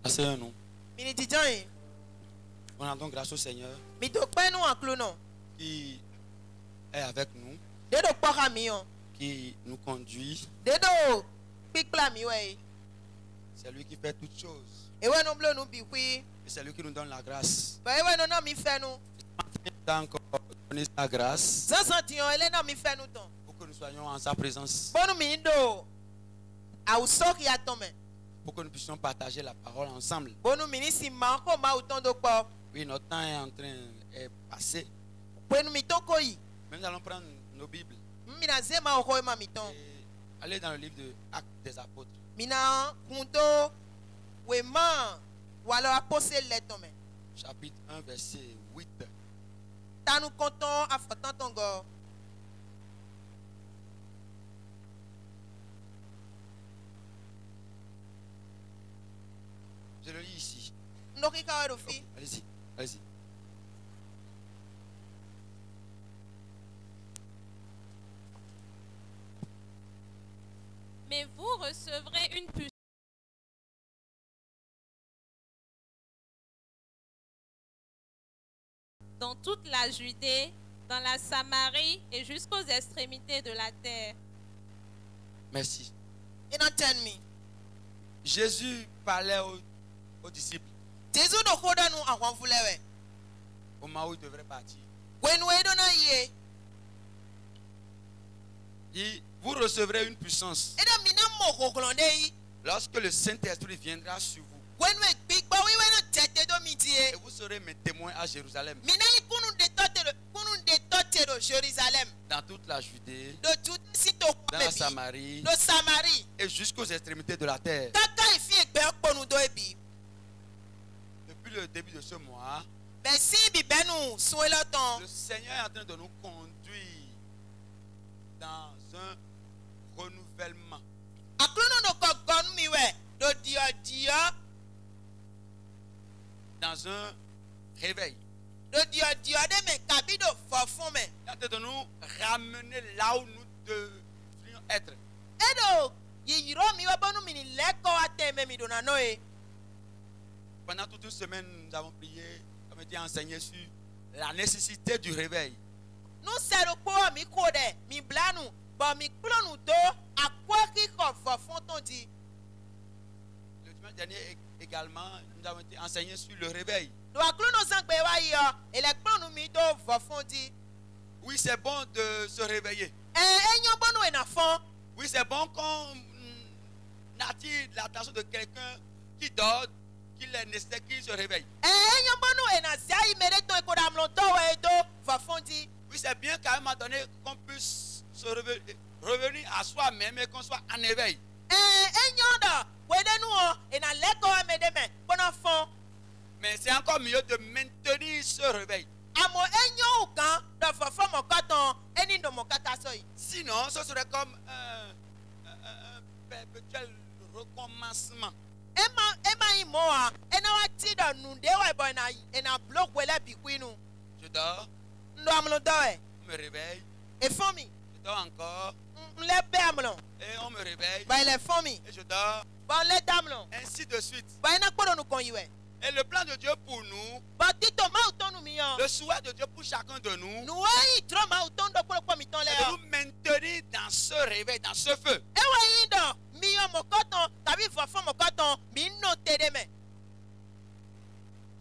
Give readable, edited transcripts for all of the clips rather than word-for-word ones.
Seigneur, nous Mini dijan. rendons grâce au Seigneur Mi do pe nous en clonon. qui est avec nous, Dedo pora mi on. qui nous conduit. Dedo pikla mi we. C'est lui qui fait toutes choses. E we no blo nous bi wi. Et c'est lui qui nous donne la grâce. Ba e we no mi fait nous. Il a encore donné sa grâce Sans sentiment ele no mi fait nous ton. pour que nous soyons en sa présence, Bonu mi do. A ou so ki atome. pour que nous puissions partager la parole ensemble. Bonu mi ni si ma ko ma uton do po. Oui, notre temps est en train est passé. Bonu mi ton ko yi. Mais nous allons prendre nos Bibles Mi na ze ma ko ma mi ton. et aller dans le livre de Actes des Apôtres. Mina kunto we ma walo apose le tome. Chapitre 1, verset 8. Tanu konton afotan tongo. Je le lis ici. Ndoki ka we do fi. Allez-y, allez-y. Mais vous recevrez une puissance dans toute la Judée, dans la Samarie et jusqu'aux extrémités de la terre. Merci. Ina ten mi. Jésus parlait aux disciples Jesu do koda nu ahwan fulewe. au moment où ils devraient partir. Wenu edo na ye. Il dit, vous recevrez une puissance Eda mina mo koklonde yi. lorsque le Saint-Esprit viendra sur vous. Wenu e gbigbo wi wenu tete do mi Et die. vous serez mes témoins à Jérusalem, Mina yi kunu de tote do Jérusalem. dans toute la Judée, Do tout si to dans la bebi. Samarie Do Samarie. et jusqu'aux extrémités de la terre. Kaka ifi egbe ponu do ebi. Depuis le début de ce mois, Ben si bi benu suelo ton. le Seigneur est en train de nous conduire dans un renouvellement. Aklono no ko gonu mi we. Do dio. Dans un réveil. Do dio de me kabido fofun me. Il est en train de nous ramener là où nous devrions être. Edo yiyiro mi we bonu mi ni leko ateme mi do na no e. Pendant toute une semaine, nous avons prié, comme été enseigné sur la nécessité du réveil. Nu sero po mi ko de mi blanu bo mi klonu do akwa ki ko fofun ton di. Le dimanche dernier également, nous avons été enseignés sur le réveil. Do aklono sangbe wa yi o ele klonu mi do fofun di. Oui, c'est bon de se réveiller. Enyo bonu e na fon. Oui, c'est bon qu'on attire l'attention de quelqu'un qui dort, qu'il est nécessaire qu'il se réveille. Enyo bonu e na sia yi mere to e ko da mlon to we do fofun di. Oui, c'est bien qu'à un moment donné qu'on puisse se revenir à soi-même et qu'on soit en éveil. Enyo da we de nu o e na leko me de me bona fon. Mais c'est encore mieux de maintenir ce réveil. Amo enyo ukan do fofun mo katon eni do mo kata so yi. Sinon, ce serait comme un perpétuel recommencement. Ema yi mo a ena wa ti do nu de wa bo na block we le bi kwinu. Je dors, Ndo amlo do e. on me réveille, E fon mi. je dors encore, Mle be amlo. et on me réveille, Ba ile fon mi. et je dors, Ba le damlo. ainsi de suite. Ba ina kporo nu kon yi we. Et le plan de Dieu pour nous, Ba tito ma uton nu mi yo. le souhait de Dieu pour chacun de nous, Nu wa yi tro ma uton do kporo mi ton le c'est de yo. nous maintenir dans ce réveil, dans ce feu. E wa yi do mi yo mo koton tabi fofon mo koton mi no tede me.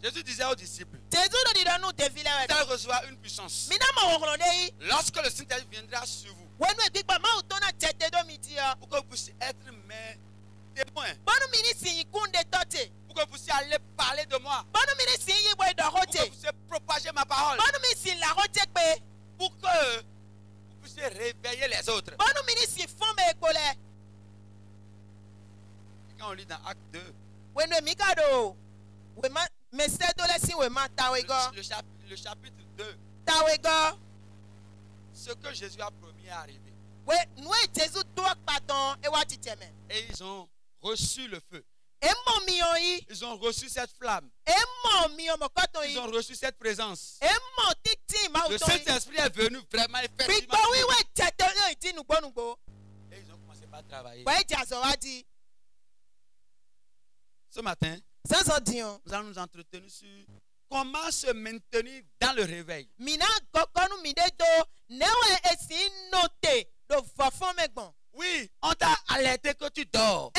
Jésus disait aux disciples, Jesu do di do nu de vile vous we. allez recevoir une puissance. Mi na mo woklon de yi. Lorsque le Saint-Esprit viendra sur vous, Wenu e gbigba ma uton na tete do mi di yo. pour que vous puissiez être mes témoins, Bonu mi ni si yi kunde tote. pour que vous puissiez aller parler de moi, Bonu mi ni si yi bo do pour que rote. vous puissiez propager ma parole, Bonu mi si la rote pe. pour que vous puissiez réveiller les autres. Bonu mi ni si fon me ekole. Et quand on lit dans Acte 2, Wenu e mi ka do. We ma me se do le si we ma tawe go. le chapitre 2, Tawe go. ce que Jésus a promis est arrivé. We nu e Jesu do paton e wa titeme. Et ils ont reçu le feu. E mo mi yo yi. Ils ont reçu cette flamme. E mo mi yo mo koton Ils yi. ont reçu cette présence. E mo titi ma Le uton yi. Saint-Esprit est venu vraiment effectivement. Gbigbo wi we tete yo ti nugbo nugbo. Et ils ont commencé par travailler. Wa e ti aso wa di. Ce matin, sans en dire. Nous allons nous entretenir sur comment se maintenir dans le réveil. Mina kokonu midedo newe esi note do fofon megbon. Oui, on t'a alerté que tu dors.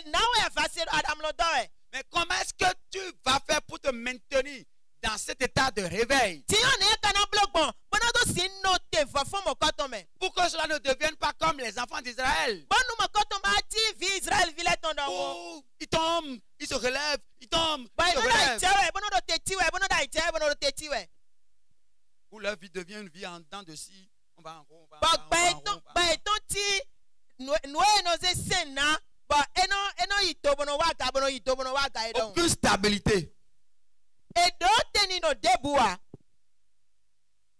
Nawe afase Adam lodoe. Mais comment est-ce que tu vas faire pour te maintenir dans cet état de réveil? Ti on e kana blogbon, bono do si note fofon mo koton me. Pour que cela ne devienne pas comme les enfants d'Israël. Bonu mo koton ba ti vi Israël vile ton do. Oh, ils tombent, ils se relèvent, ils tombent, Ba ils se bono da relèvent. itewe, bono do tetiwe, bono da itewe, bono do tetiwe. Où leur vie devient une vie en dents de scie. On va en haut, on va en Ba bas, ba on va en haut, eton on va en ba bas. eton ti noe no ze sena, ba eno ito bono waga, bono ito bono waga edon. Aucune stabilité. Edo teni no debua.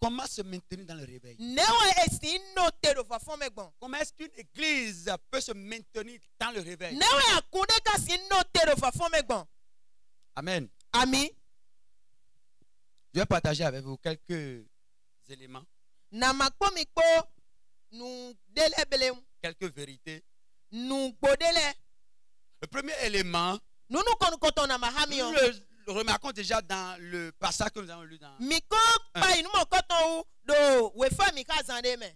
Comment se maintenir dans le réveil? Newe esi note do fofon megbon. Comment est-ce qu'une église peut se maintenir dans le réveil? Newe akunde ka si note do fofon megbon. Amen. Ami, Je vais partager avec vous quelques éléments, na makpo mikpo nu dele bele quelques vérités. nu gbodele. Le premier élément, Nunu konu koton na mahami nous on. le remarquons déjà dans le passage que nous avons lu dans. Miko pa inu mo koton ou do wefa mika zande me.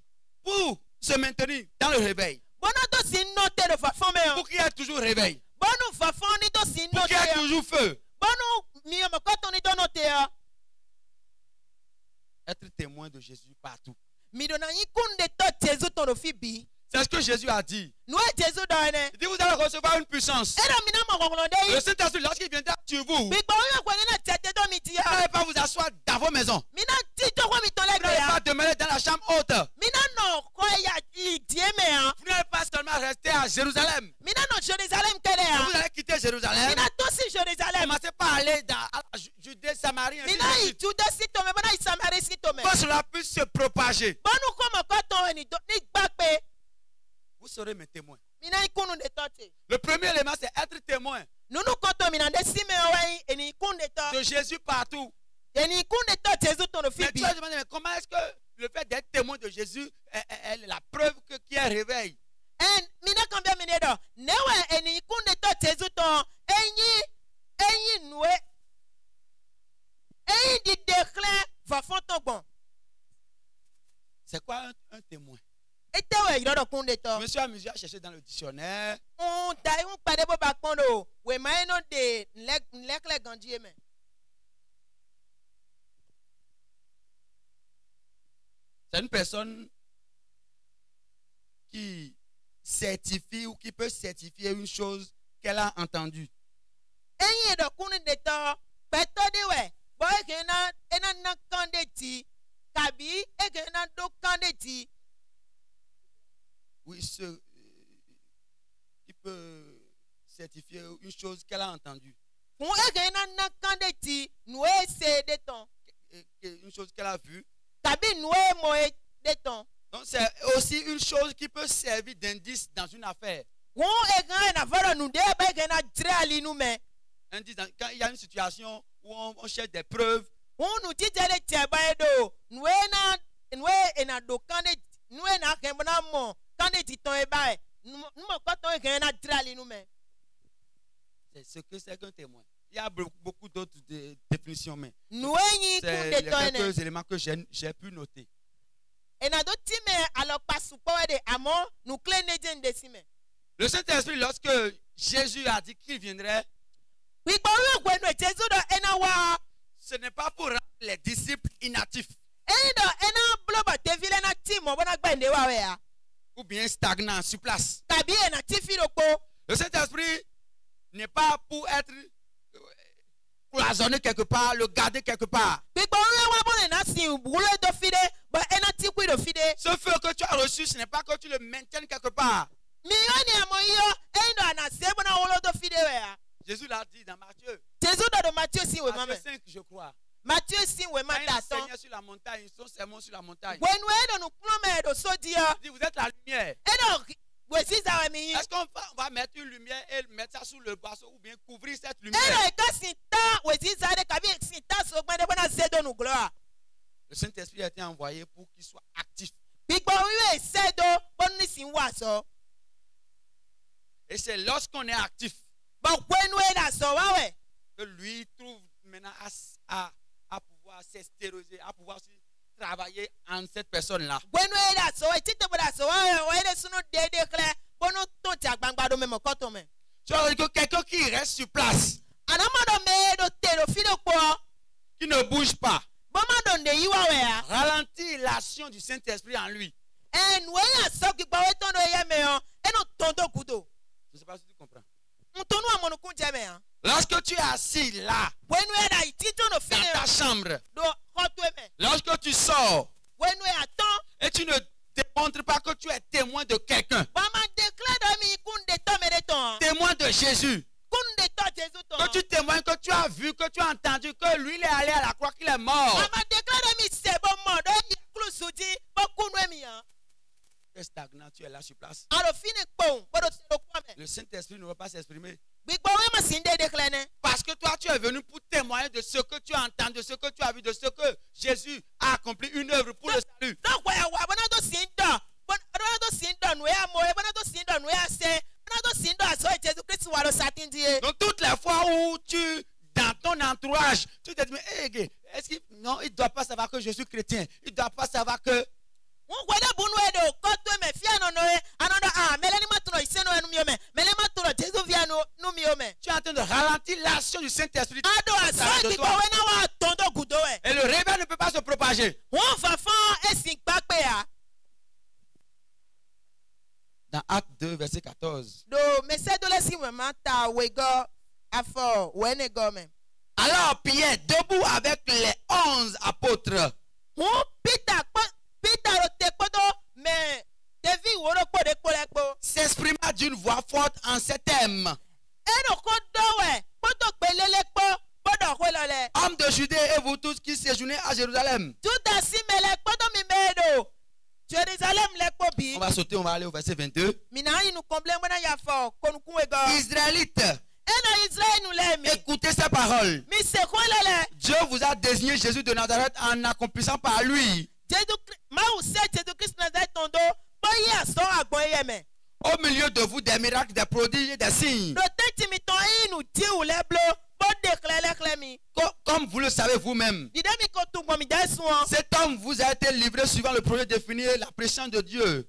Pour se maintenir dans le réveil, Bono to si note do fafon me on. pour qu'il y ait toujours réveil, Bonu fafon ni to si pour note qu'il y ait yo. toujours feu, Bonu mi mo koton ni to note yo. être témoin de Jésus partout. Mi do na yi kunde to Jesu ton do fi bi. C'est ce que Jésus a dit. Nu e Jesu do ene. Il dit, vous allez recevoir une puissance. Ero mi na mo kokonde Le yi. Saint-Esprit, lorsqu'il viendra sur vous, Bi gbo yo ko ni na tete do mi ti vous ya. n'allez pas vous asseoir dans vos maisons. Mi na ti to ko mi to Vous legbe n'allez ya. pas demeurer dans la chambre haute. Mina no ko ya idieme ya. Vous n'allez pas seulement rester à Jérusalem. Mina no Jérusalem kele Vous ya. allez quitter Jérusalem. Mina to si Jérusalem. Commencez par aller dans à la Judée, Samarie, ainsi Mina de suite. itude si to me bona isamare si to me. Pour que cela puisse se propager. Bonu ko mo ko to ni do ni gbagbe. Vous serez mes témoins. Mina ikunu de tote. Le premier élément, c'est être témoin Nunu ko to mina de si me oi eni ikun de to. de Jésus partout. Eni ikun de to Jésus ton Mais fibi. tu vas demander, mais comment est-ce que le fait d'être témoin de Jésus est la preuve qu'il y a un réveil? En mina kan be mine do. Newe eni ikun de to Jésus ton enyi noue. Enyi di déclin va fon ton bon. C'est quoi un témoin? Etewe irodo kun de to. Je me suis amusé à chercher dans le dictionnaire. On dai un pade bo bakpondo. We maeno de lekle gandie me. C'est une personne qui certifie ou qui peut certifier une chose qu'elle a entendue. Enyi do kun de to. Peto de we. Bo ena na kande ti. Kabi ena do kande ti. Oui, qui peut certifier une chose qu'elle a entendue. Fun ena na kande ti. Noue se de ton. Une chose qu'elle a vue. Kabi noue moe de ton. Donc c'est aussi une chose qui peut servir d'indice dans une affaire. Won ena voro nu de ba ena dre ali nu me. Indice quand il y a une situation où on cherche des preuves, Won nu ti tele tie ba edo. Noue ena do kande noue na kembona mo. Kande ti ton e ba e. Nu mo ko ton ena dre ali nu me. c'est ce que c'est qu'un témoin. Il y a beaucoup d'autres définitions, mais Noue nyi kun c'est de les ton ene. quelques éléments que j'ai pu noter. Ena do ti me alors pas soupo de amo nu kle ne je ndesime. Le Saint-Esprit, lorsque Jésus a dit qu'il viendrait, Wi gbo wi gwe no Jesu do ena wa. ce n'est pas pour rendre les disciples inactifs Eni do ena bloba te vile na ti mo bona gba nde wa we ya. ou bien stagnants sur place. Kabi ena ti fi do po. Le Saint-Esprit n'est pas pour être cloisonné quelque part, le garder quelque part. Wi gbo wi wa bona na si bulo do fi de ba ena ti ku do fi de. Ce feu que tu as reçu, ce n'est pas que tu le maintiennes quelque part. Mi yo ni amo yo eni do ana se bona wolo do fi de we ya. Jésus l'a dit dans Matthieu. Jesu do Matthieu si we Matthieu mame. 5, je crois. Matthieu si we Quand ma il ta ton. enseignait sur la montagne, son sermon sur la montagne. When we do nu plome do so di yo. Il dit, vous êtes la lumière. Eno we si za we mi. Est-ce qu'on va mettre une lumière et mettre ça sous le boisseau ou bien couvrir cette lumière? Eno e ka si ta we si za de kabi si ta so gbe de bona se do nu gloire. Le Saint-Esprit a été envoyé pour qu'il soit actif. Gbigbo wiwe se do bonu si wa so. Et c'est lorsqu'on est actif Bon, kwenu ela so wawe. que lui trouve maintenant à pouvoir s'extérioriser, à pouvoir aussi travailler en cette personne-là. Kwenu ela so we tite boda so wawe, wa ele sunu dede kle, bono to ti agbangba do me mo koto me. Tu vois que quelqu'un qui reste sur place, Anamado me do te do filo ko. qui ne bouge pas, Boma do nde yi wawe ya. ralentit l'action du Saint-Esprit en lui. En we ya so ki gba we ton do ye me yo, eno tondo kudo. Je ne sais pas si tu comprends. Ntonu amonu kunje me ya. Lorsque tu es assis là, Kwenu ela itito no dans filo ta chambre, do koto me. lorsque tu sors Kwenu ya ton. et tu ne démontres pas que tu es témoin de quelqu'un, Bama déclare de mi kunde to me de ton. témoin de Jésus, Kunde to Jésus ton. que tu témoignes, que tu as vu, que tu as entendu, que lui il est allé à la croix, qu'il est mort, Bama déclare de mi se bon mo do yi klusuji bo kunu mi ya. tu es stagnant, tu es là sur place. Aro fini kpon, bodo te do kwa me. Le Saint-Esprit ne va pas s'exprimer. Gbigbo we ma sin de déclare ne. Parce que toi, tu es venu pour témoigner de ce que tu as entendu, de ce que tu as vu, de ce que Jésus a accompli, une œuvre pour le salut. Donc wa wa bona do sin do. Bona do sin do no ya mo, bona do sin do no ya se. Bona do sin do aso Jésus Christ wa lo satin die. Donc, toutes les fois où dans ton entourage, tu te dis, mais hey, est-ce qu'il, non, il ne doit pas savoir que je suis chrétien. Il ne doit pas savoir que, Won gwede bunu e do koto me fia no no e anodo mele ni matro iseno enu mi o me. Mele matro Jésus via no nu mi o me. tu es en train de ralentir l'action du Saint-Esprit. Ado aso de gbigbo toi. we na wa tondo gudo e. Et le réveil ne peut pas se propager. Won fa fan esin gbagbe ya. Dans Acte 2, verset 14. Do mese do le si we ma ta we go afo we ne go me. Alors Pierre, debout avec les 11 apôtres, Won Peter ro te kodo me Devi woro po de po le po. s'exprima d'une voix forte en ces termes. Eno ko do we poto pelele po bodo ko lole. Hommes de Judée et vous tous qui séjournez à Jérusalem. Juda si mele poto mi medo. Jérusalem le po bi. On va sauter, on va aller au verset 22. Mina inu komble mona ya fo konu kun we go. Israélites, Eno Israël nous le mi. écoutez ces paroles. Mi se ko lele. Dieu vous a désigné Jésus de Nazareth en accomplissant par lui, Ma ou se Jésus Christ Nazareth tondo. Boye aso agbon ye me. au milieu de vous, des miracles, des prodiges et des signes. Do te mi ton inu di ou le blo. Bo déclare le mi. Comme vous le savez vous-même, Dide mi ko tu mi da suon. cet homme vous a été livré suivant le projet défini et la pression de Dieu.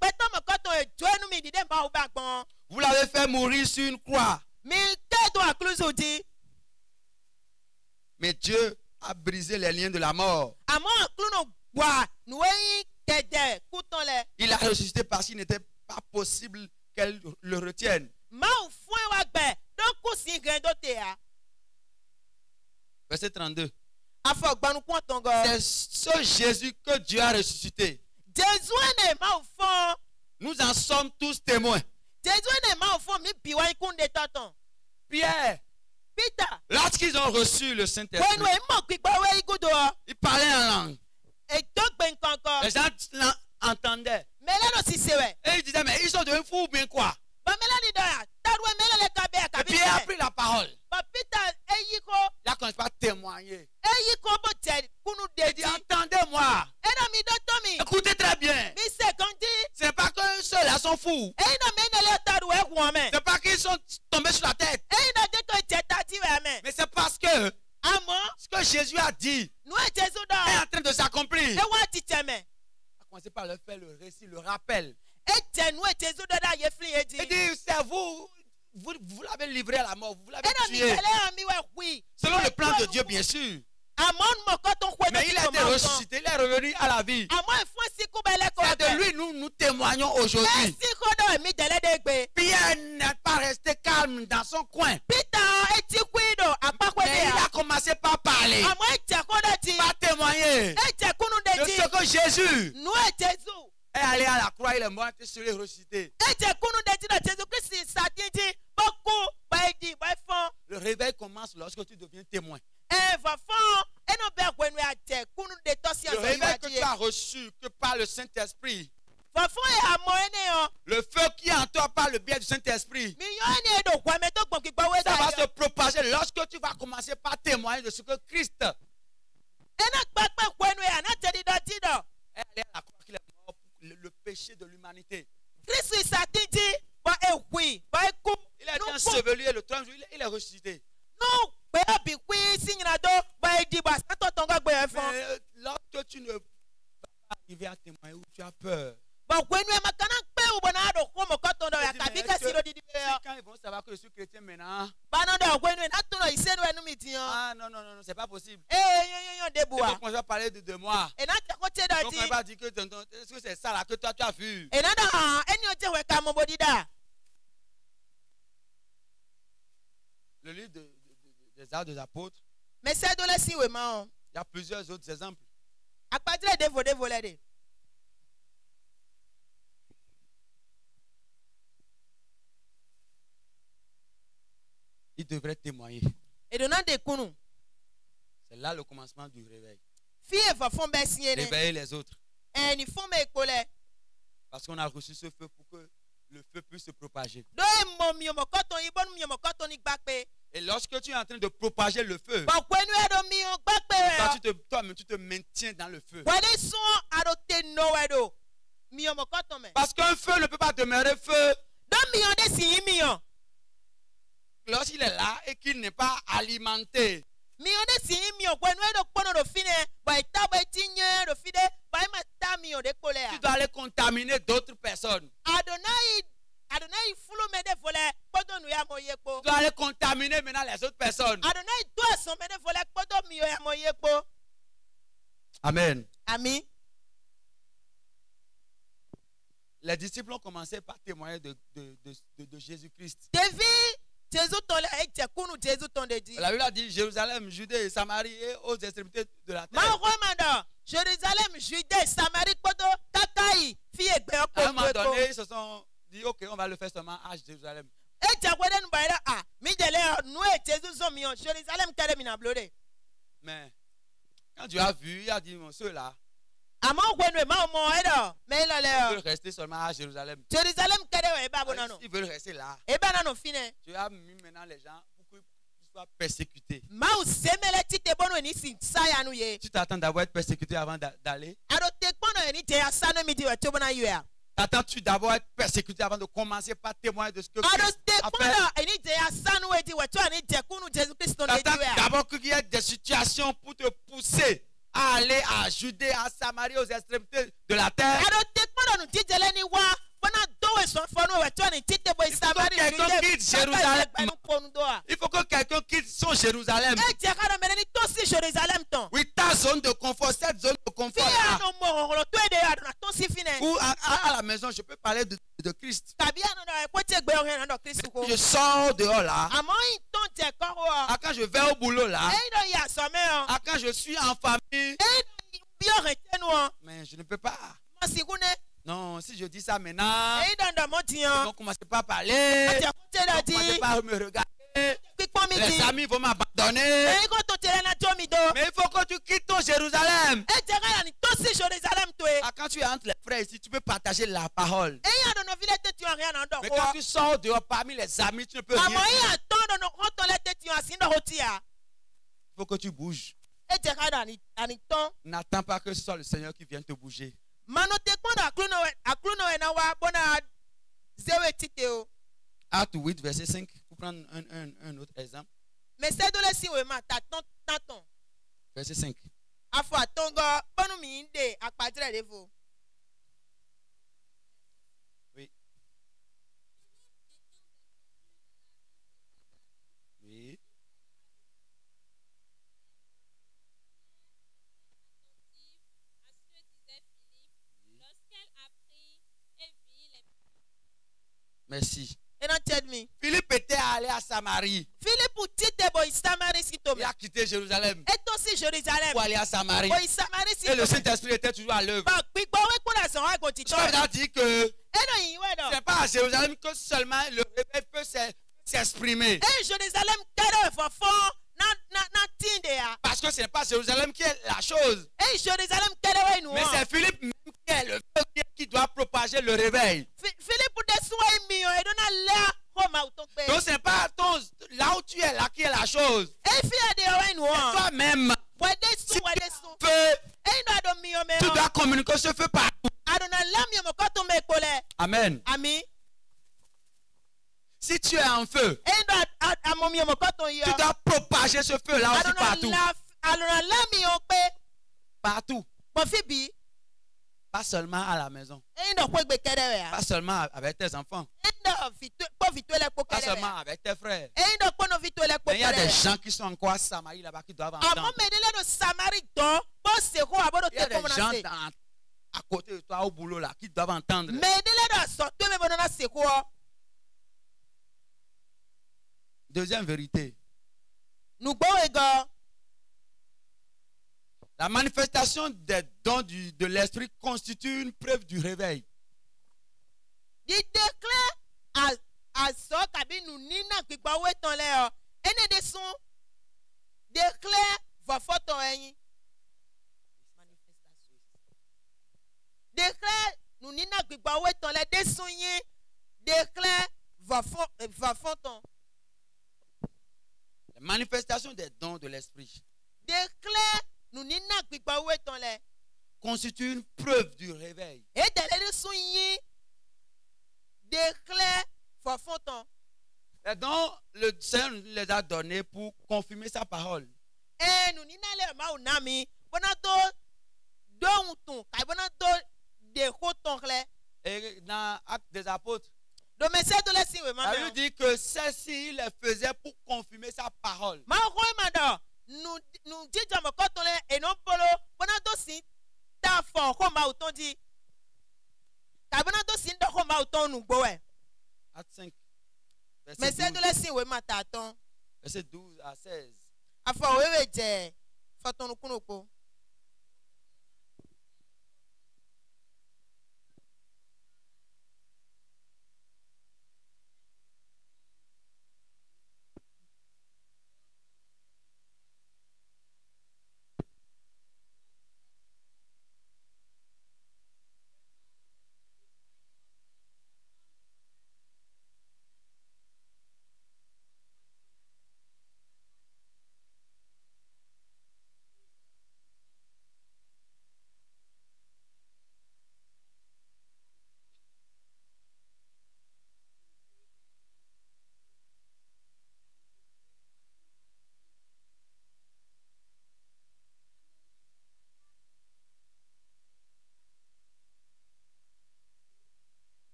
Peto mo ko to ejo enu mi dide ba o ba gbon. Vous l'avez fait mourir sur une croix. Mi te do akluzu di. Mais Dieu a brisé les liens de la mort. Amo akluno gwa nuweyi kede kuton le. Il a ressuscité parce qu'il n'était pas possible qu'elle le retienne. Ma ou fuen wa gbe. Don ku si gren do te ya. Verset 32. Afo gbanu kun tongo. C'est ce Jésus que Dieu a ressuscité. Jésus ne ma ou fon. Nous en sommes tous témoins. Jésus ne ma ou fon mi biwa kun de taton. Pierre, Peter. lorsqu'ils ont reçu le When Saint-Esprit, we mo gbigbo we igudo. ils parlaient en langue. E to gbe nkan ko. Les gens entendaient. Mele no si sewe. Et ils disaient, mais ils sont devenus fous ou bien quoi? Ba mele ni do ya. Tarwe mele le kabe ya Et kabi. Pierre a pris la parole. Ba Peter eyiko. Il a commencé par témoigner. Eyiko bo te kunu Il de dit, di. entendez-moi. Ena mi do to mi. Écoutez très bien. Mi se kandi. Ce n'est pas que ceux-là sont fous. Ena me ne le tarwe hu me. Ce n'est pas qu'ils sont tombés sur la tête. Ena de to jeta di we me. Mais c'est parce que Amo. ce que Jésus a dit Nou e Jésus do. est en train de s'accomplir. E wa ti teme. Il a commencé par leur faire le récit, le rappel. E te nou e Jésus do da ye fli e di. Il dit, c'est vous l'avez livré à la mort, vous l'avez Ena mi tué. kele an mi we hui. Selon le plan de Dieu, bien sûr. Amon mo ko ton kwe Mais il a été ressuscité, il est revenu à la vie. Amo e fun si ku bele ko. C'est de lui nous témoignons aujourd'hui. Si ko do mi dele de gbe. Pierre n'est pas resté calme dans son coin. Peter e ti kwido apakwe Mais de il ya. a commencé par parler, Amo e te ko do ti. par témoigner E te kunu de de ti. ce que Jésus Nou e Jésus. est allé à la croix, il est mort, il est ressuscité. E te kunu de ti do Jésus Christ sa ti ti. Boku ba e di ba e fon. Le réveil commence lorsque tu deviens témoin. E va fon. E no be kwenu ya te kunu de to si Le aso réveil que yi tu as reçu que par le Saint-Esprit, va fon e amo ene yo. le feu qui est en toi par le biais du Saint-Esprit, Mi yo ene do kwa me to gbon ki gba we ça va da se yo. propager lorsque tu vas commencer par témoigner de ce que Christ est Ena gbagbe kwenu ya na te di do ti do. allé à la croix, qu'il est mort pour le péché de l'humanité. Christ sa ti ti ba e hui ba e ku. Il a été enseveli et le troisième jour, il est ressuscité. Non, pe bi kwi signina do ba di ba sato tonga gbe efon. Mais lorsque tu ne vas pas arriver à témoigner où tu as peur, Ba kwenu e makana pe u bona do ko mo koto do ya je dis, kabi mais ka est-ce siro que- di c'est quand ils vont savoir que je suis chrétien maintenant. ba no do kwenu na to no ise no enu mitian. Ah non, non, non, non, c'est pas possible. Yo de Et bua. donc, on va parler de moi. E na te ko te do Donc, ti. on va pas dire que est-ce que c'est ça là que toi tu as vu? E na da eni o te we ka mo bodida. Le livre des Actes des Apôtres, Me se do le si we ma on. il y a plusieurs autres exemples. Akpadre de le de. Ils devraient témoigner. E do na de kunu. C'est là le commencement du réveil. Fi e fa fon be siene. Réveiller les autres. E ni fon me ekole. Parce qu'on a reçu ce feu pour que le feu puisse se propager. Do e mo mi o mo koto yi bon mi o mo koto ni gba pe. Et lorsque tu es en train de propager le feu, Ba kwenu e do mi o gba pe. toi-même tu te maintiens dans le feu. Wale son ado te no we do. Mi o mo koto me. Parce qu'un feu ne peut pas demeurer feu Do mi o de si yi mi o. lorsqu'il est là et qu'il n'est pas alimenté. Mi o de si yi mi o kwenu e do pono do fine. Ba ita ba tinye do fide. Ba ma ta mi o de kole Tu a. dois aller contaminer d'autres personnes. Adonai fulu me de fole kpoto nu ya mo yepo. Tu dois aller contaminer maintenant les autres personnes. Adonai do son me de fole kpoto mi o ya mo yepo. Amen. Ami. Les disciples ont commencé par témoigner de Jésus-Christ. Devi Jésus ton le e je kunu Jésus ton de di. La Bible a dit Jérusalem, Judée, Samarie et aux extrémités de la Ma terre. remanda Jérusalem, Judée, Samarie, Kodo, Takai, fille et À un moment donné, ils se sont dit ok, on va le faire seulement à Jérusalem. E jakweden baira a mi dele nu e Jésus zo mi on Jérusalem kere mi na blode. Mais quand Dieu a vu, il a dit mon ceux-là, Ama kwenu e ma mo edo me ils lole. veulent rester seulement à Jérusalem. Jérusalem kere we ba bonano. Ils veulent rester là. E ba nano fine. Dieu a mis maintenant les gens pour qu'ils soient persécutés. Ma u semele ti te bono ni sin saya nu ye. Tu t'attends d'abord être persécuté avant d'aller? Ado te kono ni te asano mi di we to bona yu ya. Attends-tu d'abord être persécuté avant de commencer par témoigner de ce que Ado Christ te a fait? kono ni te asano we di we to ni te kunu Jésus Christ ton de T'attends di we. d'abord qu'il y ait des situations pour te pousser à aller à Judée, à Samarie, aux extrémités de la terre. Ado te kono nu ti jele ni wa bona do we son fono we to ni ti te boy Samarie quelqu'un Judée. quitte Jérusalem. Ponu do a. Il faut que quelqu'un quitte son Jérusalem. E je karo mele ni to si Jérusalem ton. Oui, ta zone de confort, cette zone de confort Fi là, ano mo ro to e de adona to si fine. où à la maison, je peux parler de Christ. Tabi ano do e ko te gbe o hen do Christ ko. Je sors dehors là. Amo yin ton te ko o. Quand je vais au boulot là. E do ya so me o. Quand je suis en famille. E bi o re tenu o. Mais je ne peux pas. Mo si kune. Non, si je dis ça maintenant, E do ndo mo ti ils o. vont commencer par parler. Ati ko te Ils da vont di. commencer par me regarder. Pipon mi Les di. amis vont m'abandonner. E ko to te na to mi do. Mais il faut que tu quittes ton Jérusalem. E je karo ni to si Jérusalem to e. Quand tu es entre les frères ici, tu peux partager la parole. E ya do no vile te ti o rien na do Mais ko. quand tu sors dehors parmi les amis, tu ne peux rien Amo dire. ya ton do no ko to le te ti o asin do ho ti ya. Il faut que tu bouges. E je karo ani ton. N'attends pas que ce soit le Seigneur qui vienne te bouger. Mano te kondo akluno we na wa bona zewe tite o. Acte 8, verset 5, pour prendre un autre exemple. Mais c'est de la si we ma ta ton. Verset 5. Afo atongo bonu mi inde akpadre devo. Oui. Oui. À ce que disait Philippe, lorsqu'elle apprit et vit les Merci. E na tell me. Philippe était allé à Samarie. Philippe tite boy Samarie si to Il me. a quitté Jérusalem E to si Jérusalem. pour aller à Samarie. Boy Samarie si Et le to me. Saint-Esprit était toujours à l'œuvre. Ba pigbo we ko la so wa go ti to. Je veux dire que E no yin we do. ce n'est pas à Jérusalem que seulement le réveil peut s'exprimer. E Jérusalem kere fofo na tinde ya. Parce que ce n'est pas Jérusalem qui est la chose. E Jérusalem kere we nu. Mais c'est Philippe même qui est le feu qui doit propager le réveil. Philippe de so mi o e do na la ko ma uton pe. Donc ce n'est pas là où tu es là qui est la chose. E fi ade o we nu C'est o. toi-même. Wede su wede su. Feu, E no ado mi o me tu o. dois communiquer ce feu partout. Adona lam yo mo ko to me pole. Amen. Ami. Si tu es en feu, eyi do amomi omo koton yo tu dois propager ce feu là aussi partout. alona lami o pe Partout. pofibi Pas seulement à la maison. eyi do pe gbe kere ya Pas seulement avec tes enfants. eyi do fito le po Pas kere seulement avec tes frères. eyi do po no fito le po Mais il y a kere des gens qui sont encore à Samarie là-bas qui doivent amo entendre. medele do samari don po se ko abodo Il y a te des ko gens na se à côté de toi au boulot là qui doivent entendre. medele do so to me bono na se ko Deuxième vérité. nu gbo ego La manifestation des dons de l'esprit constitue une preuve du réveil. di declare aso kabi nu nina gbigba we ton le o ene de sun declare va foto eyin declare nu nina gbigba we ton le de sun yin declare va foton La manifestation des dons de l'esprit declare nu nina gbigba we ton le constitue une preuve du réveil. e dele de sun yin declare va foton Les dons, le Seigneur nous les a donnés pour confirmer sa parole. e nu nina le ma o na mi bona to dohun tun ka bona to de ko ton kle Et dans Actes des Apôtres, do me se to le sin we ma la me Bible dit que celle-ci les faisait pour confirmer sa parole. ma ko ma do nu jija mo ko ton le e no polo bona to sin ta fo ko ma o ton di ka bona to sin do ko ma o ton nu gbo e Actes 5, me se verset to 12, le sin we ma ta ton verset 12 à 16. afọ wewe je fo ton nu kunu po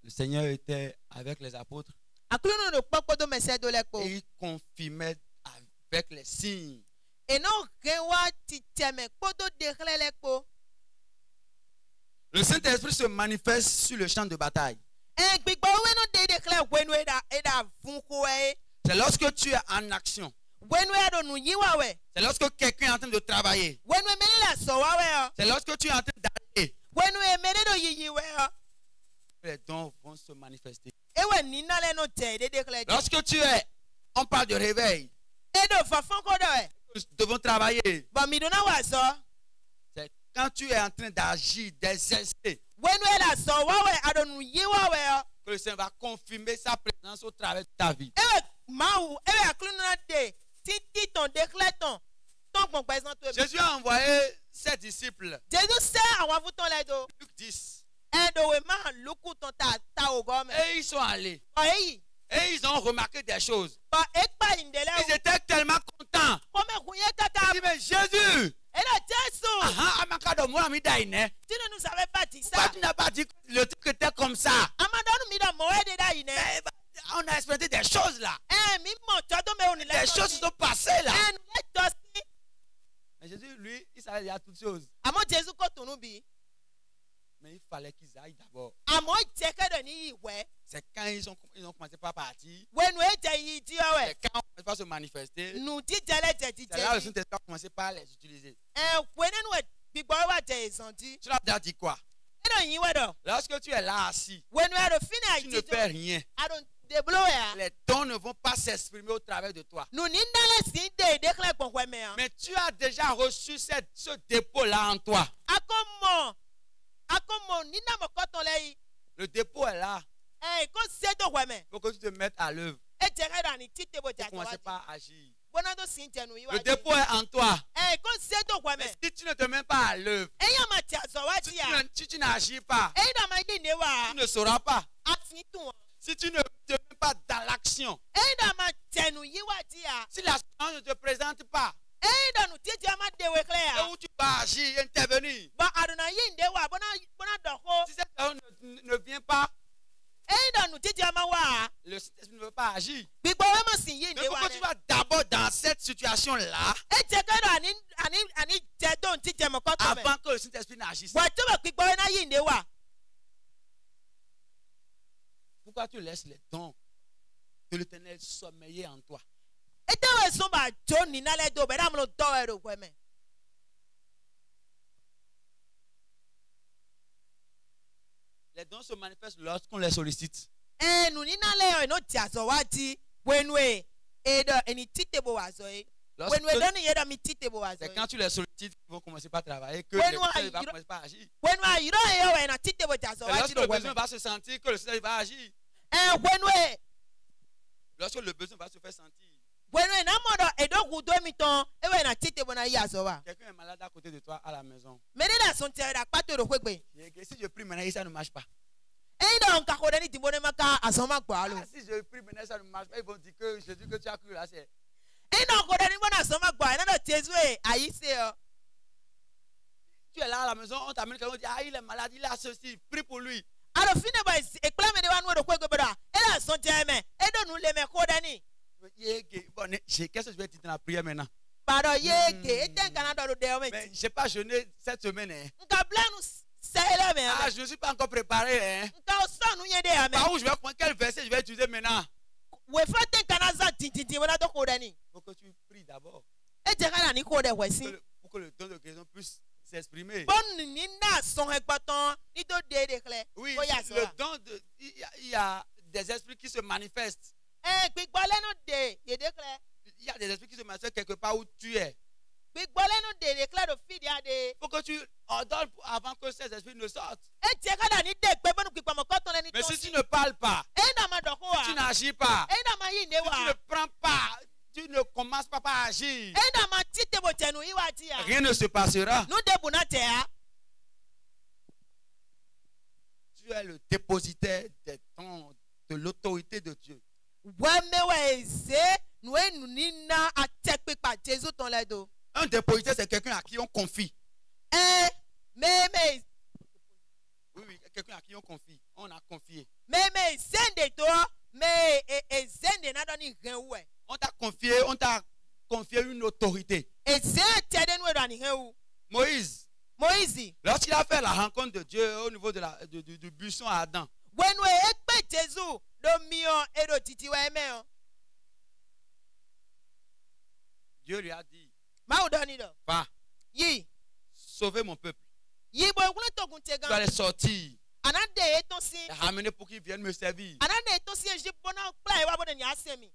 Le Seigneur était avec les apôtres aklunu no popo do me se do le po et il confirmait avec les signes. e no ke wa ti teme podo de kle le po Le Saint-Esprit se manifeste sur le champ de bataille. e gbigba we no de kle wenu e da fun ko e C'est lorsque tu es en action. wenu e do nu yiwa we C'est lorsque quelqu'un est en train de travailler. wenu e mele la so wa we o C'est lorsque tu es en train d'aller. wenu e mele do yiyi we o Les dons vont se manifester. ewe nina le no te de kle je Lorsque tu es, on parle de réveil. e do fa fun ko do e Nous devons travailler. ba mi do na wa so C'est quand tu es en train d'agir, d'exercer, wenu e la so wa we ado nu yiwa we o que le Seigneur va confirmer sa présence au travers de ta vie. ewe mawu ewe aklunu na de titi ton de kle ton gbon gba isan to e Jésus a envoyé ses disciples. Jesus se àwọn afutan le do Luc 10. e do we ma luku ton ta o go me Et ils sont allés. o eyi Et ils ont remarqué des choses. ba e pa indele Ils étaient tellement contents. ko me kun ye Ils kaka disent, mais Jésus, e la Jesu Amakado Mourami Daïne. tu ne nous savais pas dit ça Pourquoi tu n'as pas dit que le truc était comme ça? amadonu mi da mo e de da ine Mais, on a expérimenté des choses là. mi mo to do me oni le Des choses se sont passées là. e nu le to si Mais Jésus, lui, il savait déjà toutes choses. àmọ́ Jesu ko tunu bi Mais il fallait qu'ils aillent d'abord. àmọ́ je ke do ni iwe C'est quand ils ont commencé par partir. wenu e je yi di o C'est we quand on commence par se manifester. nu di je le je C'est là où le je Saint-Esprit a commencé par les utiliser. we nenu e gbigbo wa je isanti Tu l'as déjà dit quoi? e do yin we do Lorsque tu es là assis, wenu e do fini tu ne aji fais rien. I don't de blow ya Les dons ne vont pas s'exprimer au travers de toi. nu ni ndale si de kle gbon me an Mais tu as déjà reçu ce dépôt-là en toi. akomo ni na mo ko ton le yi Le dépôt est là. ko se do we me Pour que tu te mettes à l'œuvre. e je ke do ni tite bo Pour ja commencer wa par agir. bona do si je nu yi wa Le dépôt est en toi. ko se do we me Mais si tu ne te mets pas à l'œuvre, e ya ma ti aso wa si ji ya tu n'agis pas, e da ma di ne wa tu ne sauras pas. atin tun Si tu ne te mets pas dans l'action, Enda ma tenu yiwa tia. si la situation ne te présente pas, Enda nu titi ama dewe et clear. où tu vas agir, intervenir, Ba aduna yinde wa bona doko. si cette personne ne vient pas, Enda nu titi ama wa. le Saint-Esprit ne veut pas agir. Gbigbo we ma sin Mais yinde wa. pourquoi tu vas d'abord dans cette situation-là Ejekado ani jedo titi mo ko to me. avant que le Saint-Esprit n'agisse? Wa to ba gbigbo we na yinde wa. Pourquoi tu laisses les dons de l'Éternel sommeiller en toi? Ete we so ba jo ni na le do be na mo do we ro kwe me. Les dons se manifestent lorsqu'on les sollicite. Enu ni na le o no ti aso wa ti wenwe edo eni titebo wa so e. Wenwe do ni yedo mi titebo wa so. C'est quand tu les sollicites qu'ils vont commencer par travailler que When les why personnes you vont don't- commencer par agir. Wenwa yiro e o na titebo ti aso C'est wa lorsque ti le do besoin weme. va se sentir que le Seigneur va agir. Wenwe Lorsque le besoin va se faire sentir. wenwe na mo do edo gu do mi ton e we na titebo na yi aso wa. Quelqu'un est malade à côté de toi à la maison. Me ni da son ti da pato ro kwegbe. Et que si je prie maintenant, ça ne marche pas. E do nka ko de ni timbo ne maka aso ma gba lo. Ah, si je prie maintenant, ça ne marche pas. Ils vont dire que Jésus que tu as cru là, c'est. E do ko de ni bona aso ma gba na do tezu e ayi se o. Tu es là à la maison, on t'amène quelqu'un, on dit ah, il est malade, il a ceci, prie pour lui. Alo fine ba e kla me de wa nu ro kwegbe bra. E da son ti me. E do nu le me ko de ni. Bon, qu'est-ce que je vais dire dans la prière maintenant? Baro yege e te nka na do de o me Mais ti. je n'ai pas jeûné cette semaine. Hein. Nka blanu sele me. Ah, je ne suis pas encore préparé. Hein. Nka o so nu ye de ame. Par où je vais prendre quel verset je vais utiliser maintenant? We fa te nka na za tintintin wona do ko de ni. Il faut que tu pries d'abord E je ka na ni ko de we si. pour que le don de guérison puisse s'exprimer. Bon ni na son e gbaton ni do de kle. Oui, Ko ya so. le don de. Il y a des esprits qui se manifestent. Gbigbo lenu de ye de kle. Il y a des esprits qui se manifestent quelque part où tu es. Gbigbo lenu de kle do fi dia de. Il faut que tu ordonnes avant que ces esprits ne sortent. E je ka na ni de pe bonu gbigbo mo ko ton le ni Mais ton. si tu ne parles pas, E na ma do ko wa. tu n'agis pas, E na ma yi ne si tu ne wa. prends pas, tu ne commences pas par agir, E na ma tite bo tenu yi wa ti ya. rien ne se passera. Nu de bu na te ya. Tu es le dépositaire des dons, de l'autorité de Dieu. Wemewe eze nu enu ni na atekpe pa Jesu ton le do. Un dépositaire, c'est quelqu'un à qui on confie. Meme Oui, oui, quelqu'un à qui on confie. On a confié. zende to zende na do ni hen we. On t'a confié une autorité. Eze tede nu do ni hen wu. Moïse, Moïse lorsqu'il a fait la rencontre de Dieu au niveau du buisson à Adam, wenu ekpe Jesu do mion e do titi wa eme o. Dieu lui a dit, Ma u do ni do. va, Yi sauver mon peuple. yi bo ekule to gun Tu vas tegan. les sortir, Anade eton si. les ramener pour qu'ils viennent me servir. Anade eton si Egypte bona kla e wa bo de ni asemi.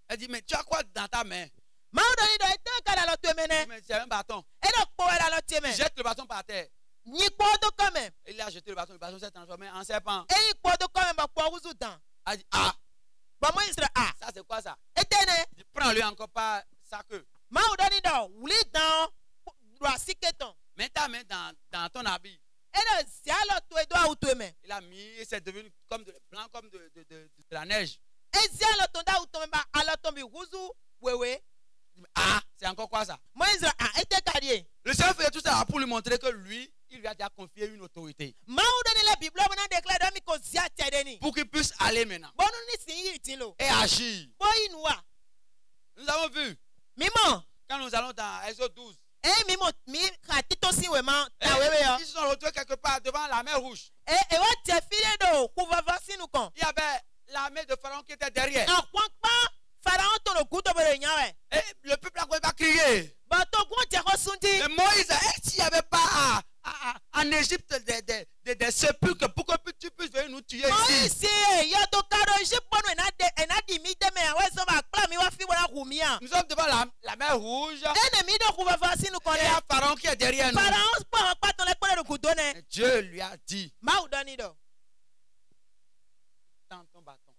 Elle dit, mais tu as quoi dans ta main? Ma u do ni do eton ka la lo to Elle mene. dit, mais c'est un bâton. E do po la lo te me. Jette le bâton par terre. Ni po do kame. Il a jeté le bâton s'est transformé en serpent. E yi po do kame ba po uzu dan. Elle dit, ah, Ba mo Israel ah. ça c'est quoi ça? Etene Elle dit, prends-le encore par sa queue. ma u do ni do wuli dan do asiketon. Mets ta main dans ton habit. E do si alo to e do auto me. Il a mis, et c'est devenu comme blanc comme de la neige. E si alo to da auto me ba alo to bi uzu wewe. Ah, c'est encore quoi ça? Mo Israel ah ete kadie. Le Seigneur fait tout ça pour lui montrer que lui, il lui a déjà confié une autorité. Ma u do ni la Bible mo na declare do mi ko si atede ni. Pour qu'il puisse aller maintenant Bonu ni si yi tin lo. et agir. Bo inuwa. Nous avons vu, Mimo. quand nous allons dans Exode 12, Mimo mi ka tito si we ma eh, ta wewe yo. ils se sont retrouvés quelque part devant la mer Rouge. E wa te file do ku va va sinu kon. Il y avait l'armée de Pharaon qui était derrière. Akwanpa Pharaon to lo guto bere nyawe. Et le peuple a commencé à crier. Ba to gun te ko sundi. Mais Moïse, s'il n'y avait pas en Égypte des sépulcres pour que tu puisses venir nous tuer Moi ici. si yo to karo Egypte bonu ena di mi de me awe so ba kla mi wa fi wona humia. Nous sommes devant la mer Rouge. Ene mi do ku va va sinu kon Et il y le. a Pharaon qui est derrière nous. Pharaon pa pa ton le pele do gudo ne. Et Dieu lui a dit, Ma u do ni do. tends ton bâton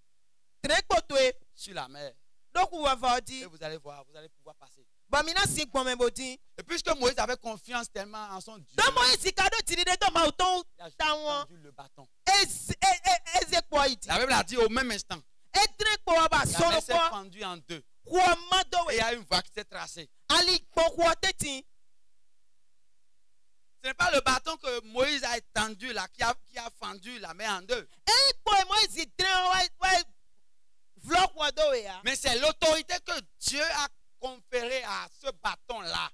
Tre ko to e sur la mer. do ku va va di. Et vous allez voir, vous allez pouvoir passer. Ba mi na sin pon me bodi. Et puisque Moïse avait confiance tellement en son Dieu, Do mo isi ka do ti de do ma u ton il a ta won. tendu le bâton. Eze po iti. La Bible a dit au même instant, Etre kpo wa ba la solo mer s'est kwa. fendue en deux. Kwa mado Et il y we. a une voie qui s'est tracée. Ali kpo kwa teti. Ce n'est pas le bâton que Moïse a étendu là qui a fendu la mer en deux. E kpo e Moïse tren wa vlog wa do we ya. Mais c'est l'autorité que Dieu a conférée à ce bâton-là.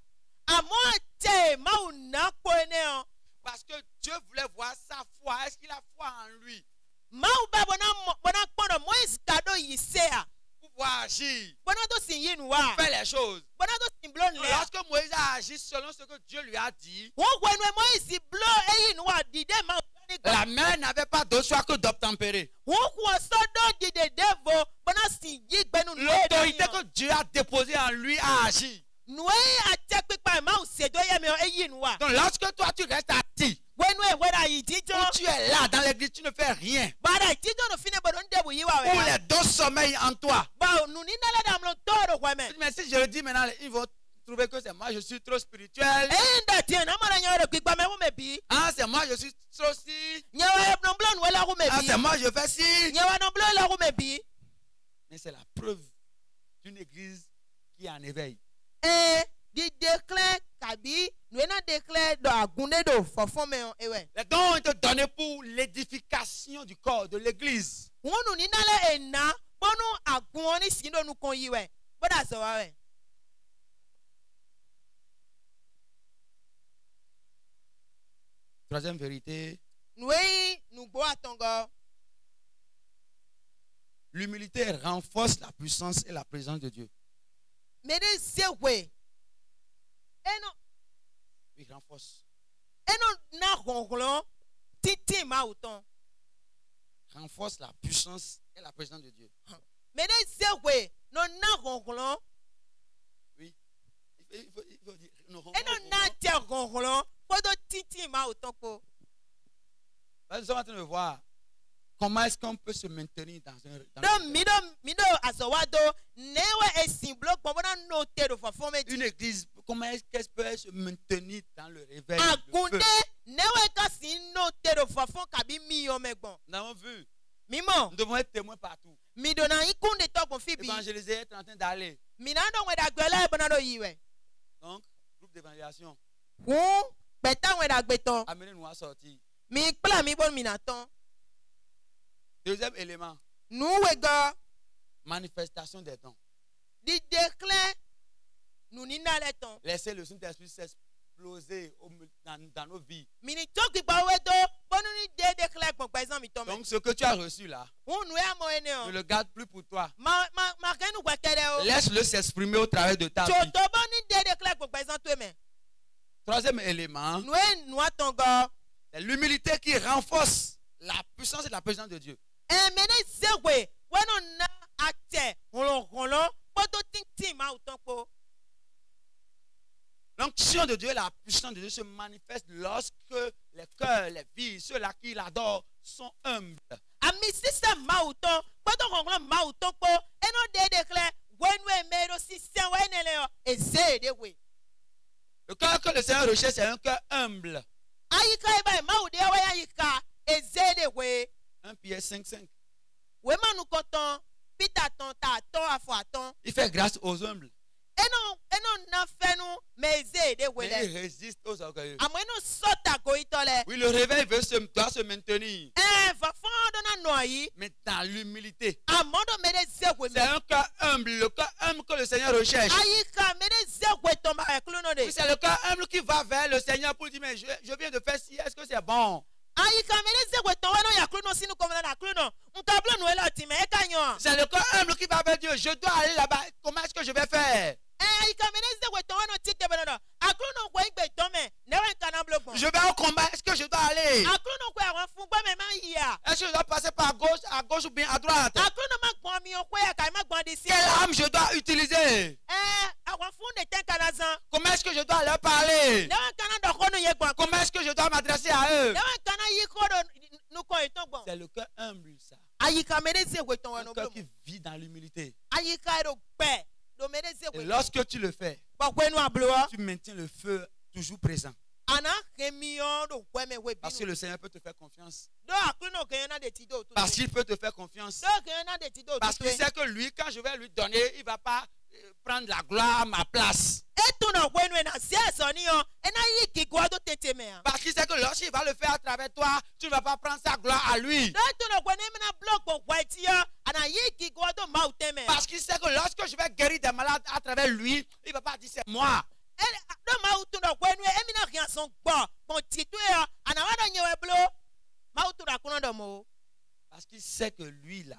Amo te ma u na kpo ene o. Parce que Dieu voulait voir sa foi. Est-ce qu'il a foi en lui Ma u ba bona kpo no Moïse kado yise ya. pour pouvoir agir, Bona to sin yin wa. faire les choses? Bona to sin blon le. Lorsque Moïse a agi selon ce que Dieu lui a dit, Wo gwenwe Moïse blo e yin wa dide ma u ni gba. la mer n'avait pas d'autre choix que d'obtempérer. Wo kwa so do dide devo bona sin yi gbenu no. L'autorité que Dieu a déposée en lui a agi. Noé a te pipa ma u se do ye me e yin wa. Donc lorsque toi tu restes assis, Gwenwe wera yi dijo. ou tu es là dans l'église, tu ne fais rien, Bara dijo no fine bodo ndebu yi wa ou we. les deux sommeillent en toi. Ba nu ni na la dam lo toro kwa me. Mais si je le dis maintenant, ils vont trouver que c'est moi, je suis trop spirituel. E nda tie na mara nyore gbigba me wo me bi. Ah, c'est moi, je suis trop si. Nyawa e no blon wela wo me Ah, bi. c'est moi, je fais si. Nyawa no blon la wo me bi. Mais c'est la preuve d'une église qui est en éveil. Di déclare kabi nous na déclare do agunde do fofo me ewe. Les dons ont été donnés pour l'édification du corps de l'église. Wonu ni na le ena bonu agun oni sindo nu kon yiwe. Boda so wa we. Troisième vérité, Noé nous bo atongo. l'humilité renforce la puissance et la présence de Dieu. Me de sewe. Oui, renforce. Eno na gonglon titi ma uton. Renforce la puissance et la présence de Dieu. Me de sewe no na gonglon. Oui. Il faut dire. Eno na te gonglon podo titi ma uton ko. Nous sommes en train de voir comment est-ce qu'on peut se maintenir dans un. Do mido asowado newe esin blok bona no te do fofo me Une église, comment est-ce qu'elle peut se maintenir dans le réveil? agunde le feu? newe ka sin no te do fofo kabi mi yo megbon. Nous avons vu. Mimo Nous devons être témoins partout. mi do na ikunde to gon fibi. Évangéliser, être en train d'aller. Mi na do we da gbele bona do yiwe. Donc, groupe d'évangélisation, Hun beta we da gbeton. amenez-nous à sortir. Mi pla mi bon mi na ton. Deuxième élément, Nu we go manifestation des dons. di déclare nu ni na le ton. Laissez le Saint-Esprit s'exploser dans nos vies. Mi ni to gbigba we do bonu ni de déclare gbon pezan mi ton me. Donc, ce que tu as reçu là, Hun nu ya mo ene ne o. le garde plus pour toi. Ma kenu gwekere o. Laisse-le s'exprimer au travers de ta vie. Choto boni de déclare gbon pezan to me. Troisième élément, Nu nu atongo. c'est l'humilité qui renforce la puissance et la présence de Dieu. Emene zewe weno na ate holon poto tintin ma uton po. L'onction de Dieu et la puissance de Dieu se manifestent lorsque les cœurs, les vies, ceux-là qui l'adorent sont humbles. Ami system ma uton poto holon ma uton po eno de declare wenu emero system wenele o eze de we. Le cœur que le Seigneur recherche, c'est un cœur humble. Ayika eba ma ude wa ayika eze de we. 1 Pierre 5:5. We manu koton pita ton ta ton afo aton. Il fait grâce aux humbles. Eno na fenu me eze de we Mais il le. résiste aux orgueilleux. Amo eno sota go itole. Oui, le réveil doit se maintenir, Va fondo na noyi. mais dans l'humilité. Amondo mere zewe C'est un cœur humble, le cœur humble que le Seigneur recherche. Ayika mere zewe tomba ekluno de. Oui, c'est le cœur humble qui va vers le Seigneur pour dire, mais je viens de faire ci, est-ce que c'est bon? Ayika mere zewe tomba no yakluno sinu komena na kluno. Nkablo no ela time e kanyo. C'est le cœur humble qui va vers Dieu. Je dois aller là-bas. Comment est-ce que je vais faire? Ayika mere zewe tomba no tite benono. Akluno ko igbe tome. Newe kana blogbon. Je vais au combat. Est-ce que je dois aller? Akluno ko awon fun gbe me ma ya. Est-ce que je dois passer par à gauche ou bien à droite? Akluno ma gbon mi o ko ya kai ma gbon di si. Quelle arme je dois utiliser? Awon fun de ten kana zan. Comment est-ce que je dois leur parler? Newe kana do ko no ye gbon. Comment est-ce que je dois m'adresser à eux? Newe kana yi ko do nu ko iton gbon. C'est le cœur humble, ça. Ayika mere zewe tomba Un no cœur blogbon. qui vit dans l'humilité. Ayika ro gbe do mere Et zewe. lorsque tu le fais, Ba kwenu ablo. tu maintiens le feu toujours présent. ana remion do kweme we Parce que binu le Seigneur peut te faire confiance. do akuno kena de tido to Parce qu'il peut te faire confiance. do kena de tido Parce qu'il sait que lui, quand je vais lui donner, il ne va pas prendre la gloire à ma place. etu no kwenu na sieso ni o ena yi kigwa do teteme a Parce qu'il sait que lorsqu'il va le faire à travers toi, tu ne vas pas prendre sa gloire à lui. do etu no kwenu na block bo kwaiti yo ana yi kigwa do ma uteme a Parce qu'il sait que lorsque je vais guérir des malades à travers lui, il ne va pas dire c'est moi. do ma utu no kwenu emi na rien son gbo bon titu yo ana wa do nyewe blo ma utu da kuno do mo Parce qu'il sait que lui, là,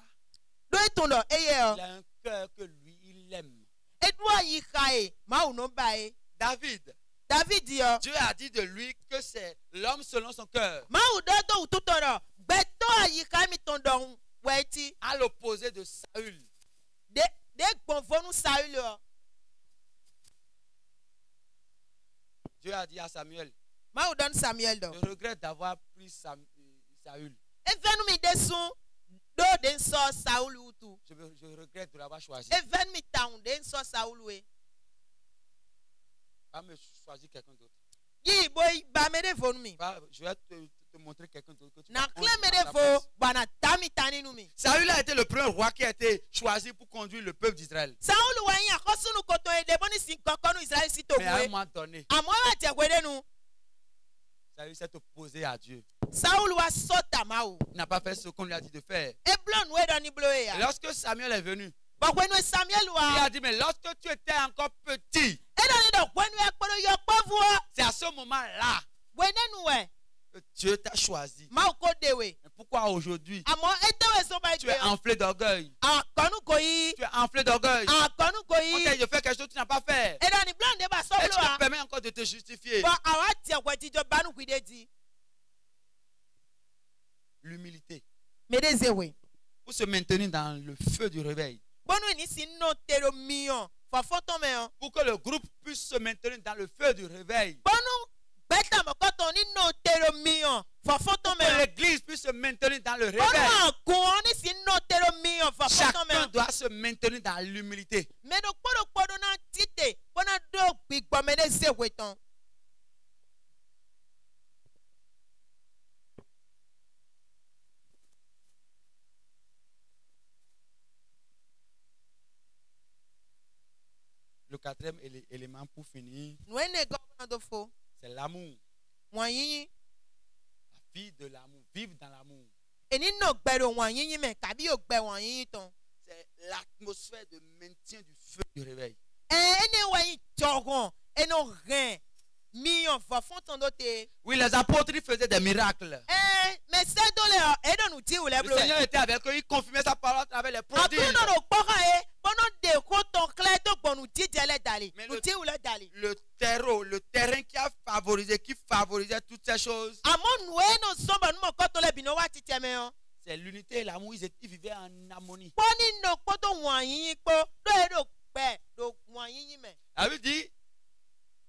do etu no eye il o a un cœur que lui, il aime. edua yi kai ma uno bae David, David yo Dieu a dit de lui que c'est l'homme selon son cœur, ma udo do ututoro gbeto yi kai mi ton don weti à l'opposé de Saül. de gbonfonu Saül yo Dieu a dit à Samuel, ma udon Samuel do je regrette d'avoir pris Saül. even mi de sun do de so Saul utu Je regrette de l'avoir choisi. even mi town de so Saul we Va me choisir quelqu'un d'autre. yi boy ba me de fonu mi Je vais te montrer quelqu'un d'autre que tu na vas kle prendre me à de ta fo place. bana tami tani nu mi Saül a été le premier roi qui a été choisi pour conduire le peuple d'Israël. Saul wa yin akosunu koto e de boni sin kokonu Israel si to Mais à un we moment donné, amo wa te gwede nu Saül s'est opposé à Dieu. Saul wa sota mawu Il n'a pas fait ce qu'on lui a dit de faire. e blon we do ni blo e Et ya lorsque Samuel est venu, ba kwenu Samuel il wa a dit, mais lorsque tu étais encore petit, e do ni do kwenu e kporo yo povu c'est à ce moment-là wene nu we que Dieu t'a choisi. ma ko dewe Mais pourquoi aujourd'hui, amo e dewe so ba tu es je enflé d'orgueil? akonu ko yi Tu es enflé d'orgueil. akonu ko On yi t'a dit de faire quelque chose que tu n'as pas fait. e do ni blon de ba so Et blo tu te a permets encore de te justifier. bo awa ti kweti jo banu kwide di L'humilité. me de zewe Pour se maintenir dans le feu du réveil. bonu ni si no tero mion fo foto me o Pour que le groupe puisse se maintenir dans le feu du réveil. bonu beta mo koto ni no tero mion fo foto Pour me que o l'église puisse se maintenir dans le réveil. bonu kun ni si no tero mion fo foto me Chacun o doit se maintenir dans l'humilité. me do kpodo na tite bona do gbigbo me de zewe ton Le quatrième élément pour finir, no ene go na do fo c'est l'amour. won yin La vie de l'amour. Vivre dans l'amour. eni no gbero won yin me kabi o gbe won yin ton C'est l'atmosphère de maintien du feu du réveil. ene wa yin jogon eno ren mion fo fonton do te Oui, les apôtres ils faisaient des miracles. me se do le e do nu ti u le Le blo Seigneur était avec eux, il confirmait sa parole à travers les prodiges. akuno do kpɔka ye bɔnɔ de ko tɔn kilɛ do gbɔnu jijɛ lɛ dali Mais nu ti wulɛ dali Le terrain qui a favorisé, qui favorisait toutes ces choses, àmɔ nu ye no sɔnbɔ numɔ kɔtɔ lɛ bi no waati tɛmɛ yɔ c'est l'unité et l'amour. Ils vivaient en harmonie. kpɔni nɔ kpɔtɔ wɔn yiyin kpɔ do ye do gbɛ do wɔn yiyin mɛ Ça veut dire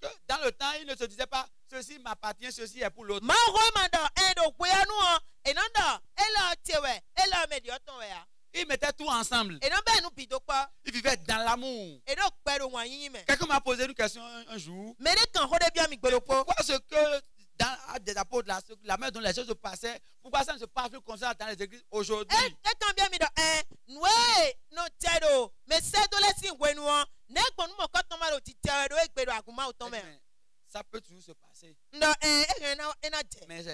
que dans le temps, il ne se disait pas ceci m'appartient, ceci est pour l'autre. maa ko ma dɔ ɛ do kpɛya nu wɔ ena dɔ elɔ tiwɛ elɔ mɛ di ɔtɔn wɛ ya Ils mettaient tout ensemble. ena bɛ nu bi do kpɔ Ils vivaient dans l'amour. edo kpɛ do wɔn yiyin mɛ Quelqu'un m'a posé une question un jour. mɛ ne kan ko de bi ami gbolo kpɔ Pourquoi ce que dans des apôtres, la main dont les choses se passaient, pourquoi ça ne se passe plus comme ça dans les églises aujourd'hui? e kan bi ami dɔ nu ye no tɛ do mɛ se do lɛ si wɛnu wɔ ne gbɔnu mɔ kɔtɔn ma do ti tɛ do e gbɛ do aguma o tɔn mɛ. Mais ça peut toujours se passer. Ndo ena jẹ. Mais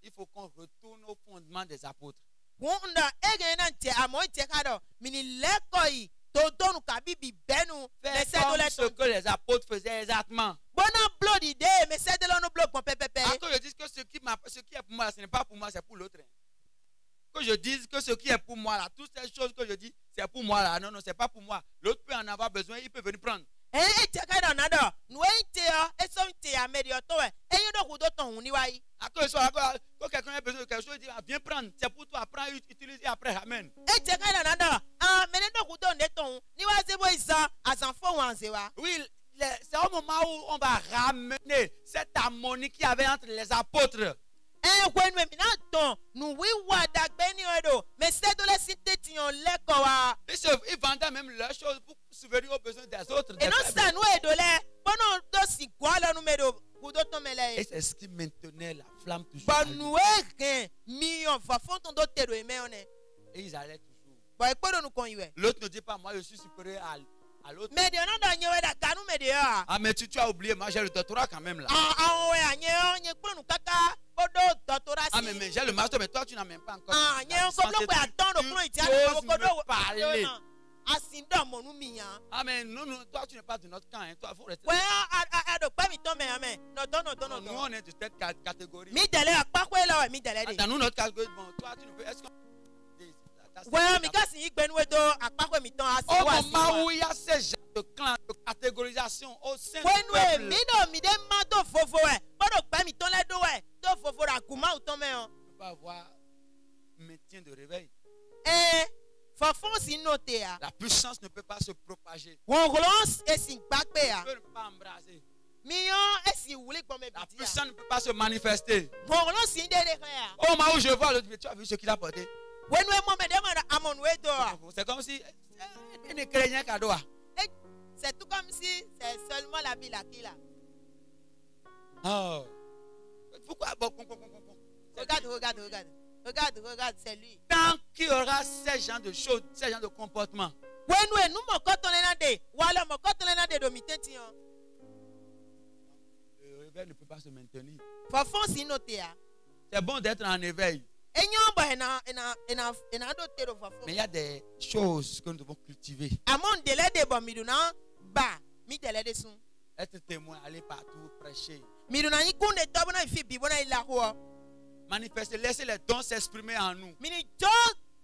il faut qu'on retourne au fondement des apôtres. Kun ndo ena jẹ àmọ́ jẹ ká dọ̀ mini lẹ́kọ̀ọ́ yìí tó dọ́nu kàbí bí bẹ́nu Faire mẹsẹ́ tó comme lẹ́ ce tó. que les apôtres faisaient exactement. Bọ́nà blóòdì dé mẹsẹ́ tó lọ́nu blóò gbọ́n pẹ́pẹ́pẹ́. Que je dise que ce qui est pour moi, ce n'est pas pour moi, c'est pour l'autre. Hein. Que je dise que ce qui est pour moi, là, toutes ces choses que je dis, c'est pour moi. Là. Non, non, c'est pas pour moi. L'autre peut en avoir besoin, il peut venir prendre. Ẹ jẹ ká dọ̀ náà dọ̀ nù ẹ tẹ ọ ẹ sọ ń tẹ àmẹ́rì ọ̀tọ̀ ẹ̀ ẹ yín dọ̀kú tó tàn òun níwáyé. Que quelqu'un ait besoin de quelque chose, il dit, viens prendre, c'est pour toi, prends, utilise et après, amen. Ẹ jẹ ká dọ̀ náà dọ̀ àmẹ́rì dọ̀kú tó ń dé tàn òun níwáyé ṣe bó ìsàn àzànfọ̀ wọn àṣẹ wa. Oui, c'est au moment où on va ramener cette harmonie qu'il y avait entre les apôtres. Ẹ wẹnu èmi náà tàn nù wíwà dàgbẹ́ ní ọ̀dọ̀ mẹsẹ́ tó lẹ́sìn tètìyàn lẹ́kọ̀ọ́ wa. Ils vendaient même leurs choses pour subvenir aux besoins des autres. Des Eno faibles. sanu edo lɛ bɔnɔ do si gɔ lɛ nume do kudo to mele. Et c'est ce qui maintenait la flamme toujours. Bon allumée. nous gen million va fond ton do te do eme one. Et ils allaient toujours. Bon e kodo nous kon ywe. L'autre ne dit pas, moi je suis supérieur à l'autre. Mais de non do nyewe da kanu me de ya. Ah, mais tu as oublié, moi j'ai le doctorat quand même là. Ah we anye nye kuro nous kaka bodo doctorat Ah, si. mais j'ai le master, mais toi tu n'as même pas encore. Ah nye ko blo ko attendre Tu kuro itia oses ko kodo me parler. Asindo mo nu mi yan. Ah, mais non, non, toi tu n'es pas de notre camp, hein. Toi il faut rester. Ouais, a do pa mi ton me amen. No don no don no Non, nous don. on est de cette catégorie. Mi dele akpa ko la mi dele de. Dans nous, notre catégorie, bon, toi tu ne peux. Est-ce que. Ouais, mi ka si gbe nu we do akpa ko mi ton asi Au wa si. moment où il y a ces genres de clans, de catégorisation au sein du When we peuple, mi do mi de ma do fofo we. Bodo pa mi ton le do we. Do fofo ra kuma o ton me on. on ne peut pas avoir maintien de réveil. Fofo si note ya. La puissance ne peut pas se propager. Ronglons e si gbagbe Ne ya. peut pas embrasser. Miyon e si wuli gbo me La biti ya. puissance ne peut pas se manifester. Ronglons si de de ya. Au moment où je vois l'autre, tu as vu ce qu'il a porté. When we mo me de ma amon we do. C'est comme si il ne craignait rien qu'à toi. C'est tout comme si c'est seulement la Bible qui là. Oh. Pourquoi bon, Regarde, c'est lui. tant qu'il y aura ces genres de choses, ces genres de comportements, When we nous mo koton na de, wala mo koton na de do mi tenti on. le réveil ne peut pas se maintenir. Fofo si note ya. C'est bon d'être en éveil, Enyo ba ena do te do fofo. mais il y a des choses que nous devons cultiver. Amon dele de bo miduna ba mi dele de sun. Être témoin, aller partout, prêcher, Miduna yi kunde to bona fi bi bona ila ho. manifester, laisser les dons s'exprimer en nous. Mini jo